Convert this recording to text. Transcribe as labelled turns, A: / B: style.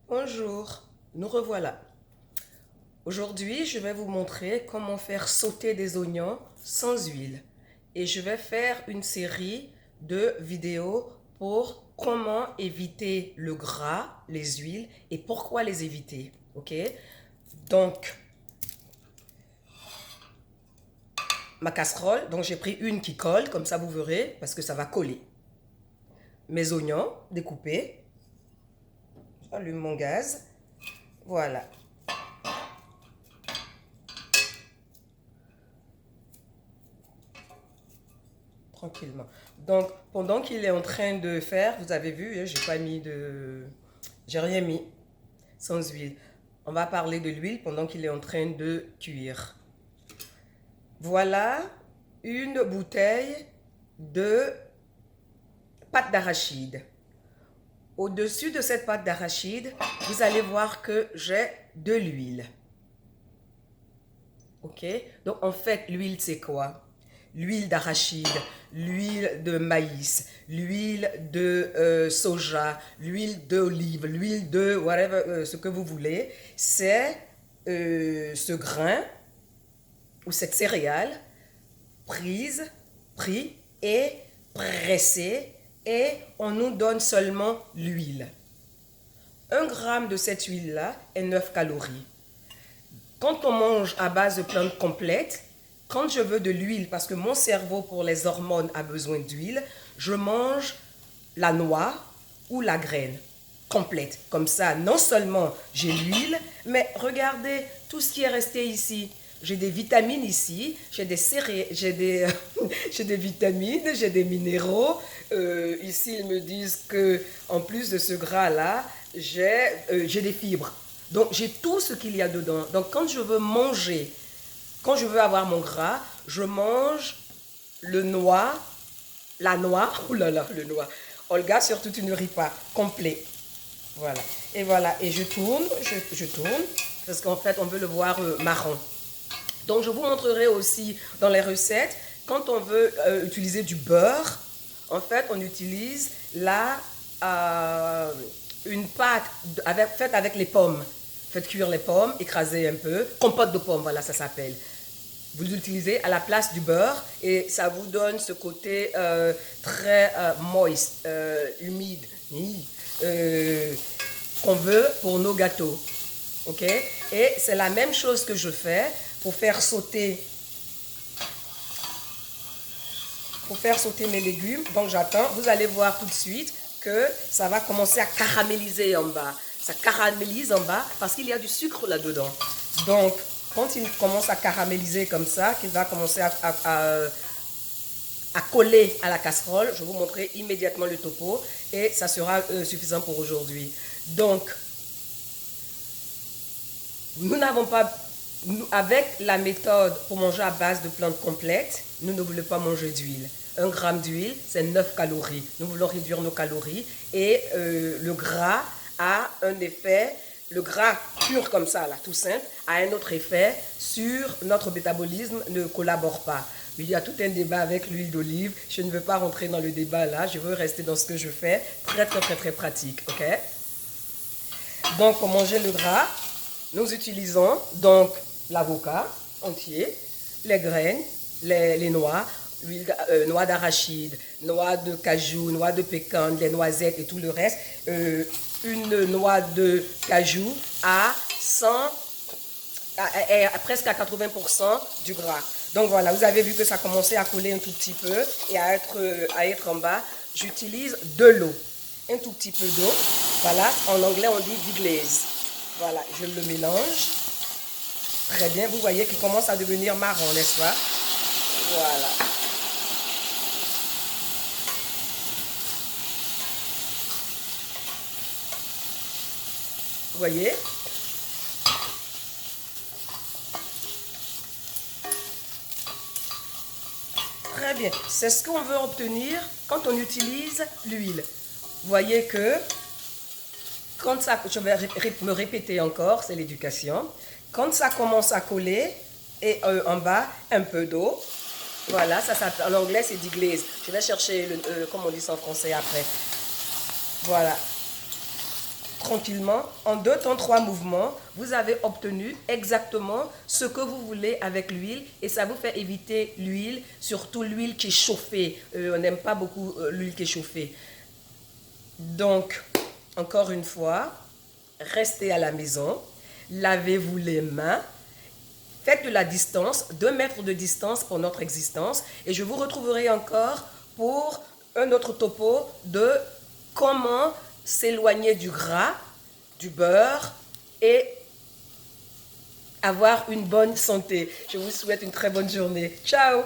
A: Bonjour, nous revoilà. Aujourd'hui, je vais vous montrer comment faire sauter des oignons sans huile. Et je vais faire une série de vidéos pour comment éviter le gras, les huiles et pourquoi les éviter. Ok? Donc, ma casserole, donc j'ai pris une qui colle, comme ça vous verrez, parce que ça va coller. Mes oignons découpés. J'allume mon gaz. Voilà. Tranquillement. Donc, pendant qu'il est en train de faire, vous avez vu, j'ai pas mis de... J'ai rien mis sans huile. On va parler de l'huile pendant qu'il est en train de cuire. Voilà une bouteille de pâte d'arachide. Au-dessus de cette pâte d'arachide, vous allez voir que j'ai de l'huile. Ok? Donc, en fait, l'huile, c'est quoi? L'huile d'arachide, l'huile de maïs, l'huile de soja, l'huile d'olive, l'huile de whatever, ce que vous voulez. C'est ce grain ou cette céréale pris et pressée et on nous donne seulement l'huile. 1 gramme de cette huile-là est 9 calories. Quand on mange à base de plantes complètes, quand je veux de l'huile, parce que mon cerveau pour les hormones a besoin d'huile, je mange la noix ou la graine complète. Comme ça, non seulement j'ai l'huile, mais regardez tout ce qui est resté ici. J'ai des vitamines ici, j'ai des céréales, j'ai des vitamines, j'ai des minéraux. Ici, ils me disent que en plus de ce gras-là, j'ai des fibres. Donc, j'ai tout ce qu'il y a dedans. Donc, quand je veux manger, quand je veux avoir mon gras, je mange le noix, la noix, oh là là, le noix. Olga, surtout, tu ne ris pas, complet. Voilà, et je tourne, je tourne, parce qu'en fait, on veut le voir marron. Donc, je vous montrerai aussi dans les recettes, quand on veut utiliser du beurre, en fait, on utilise une pâte faite avec les pommes. Faites cuire les pommes, écrasez un peu. Compote de pommes, voilà, ça s'appelle. Vous l'utilisez à la place du beurre et ça vous donne ce côté très moist, humide, qu'on veut pour nos gâteaux. Ok? Et c'est la même chose que je fais pour faire sauter mes légumes. Donc j'attends, vous allez voir tout de suite que ça va commencer à caraméliser en bas. Ça caramélise en bas parce qu'il y a du sucre là-dedans. Donc quand il commence à caraméliser comme ça, qu'il va commencer à coller à la casserole, je vais vous montrer immédiatement le topo et ça sera suffisant pour aujourd'hui. Donc, nous n'avons pas, avec la méthode pour manger à base de plantes complètes, nous ne voulons pas manger d'huile. 1 gramme d'huile, c'est 9 calories. Nous voulons réduire nos calories et le gras a un effet, le gras pur comme ça, là, tout simple, a un autre effet sur notre métabolisme, ne collabore pas. Il y a tout un débat avec l'huile d'olive. Je ne veux pas rentrer dans le débat là. Je veux rester dans ce que je fais. Très, très, très, très pratique. Ok? Donc, pour manger le gras, nous utilisons donc l'avocat entier, les graines, les noix, noix d'arachide, noix de cajou, noix de pécan, les noisettes et tout le reste. Une noix de cajou à 100, presque à 80% du gras. Donc voilà, vous avez vu que ça commençait à coller un tout petit peu et à être en bas. J'utilise de l'eau, un tout petit peu d'eau. Voilà, en anglais on dit deglaze. Voilà, je le mélange. Très bien, vous voyez qu'il commence à devenir marron, n'est-ce pas? Voilà. Vous voyez? Très bien. C'est ce qu'on veut obtenir quand on utilise l'huile. Vous voyez que quand ça, je vais me répéter encore, c'est l'éducation. Quand ça commence à coller et en bas, un peu d'eau. Voilà, ça en anglais c'est deglaze. Je vais chercher, comme on dit ça en français après. Voilà. tranquillement, en 2 temps 3 mouvements, vous avez obtenu exactement ce que vous voulez avec l'huile et ça vous fait éviter l'huile, surtout l'huile qui est chauffée. On n'aime pas beaucoup l'huile qui est chauffée. Donc, encore une fois, restez à la maison, lavez-vous les mains, faites de la distance, 2 mètres de distance pour notre existence et je vous retrouverai encore pour un autre topo de comment s'éloigner du gras, du beurre et avoir une bonne santé. Je vous souhaite une très bonne journée. Ciao!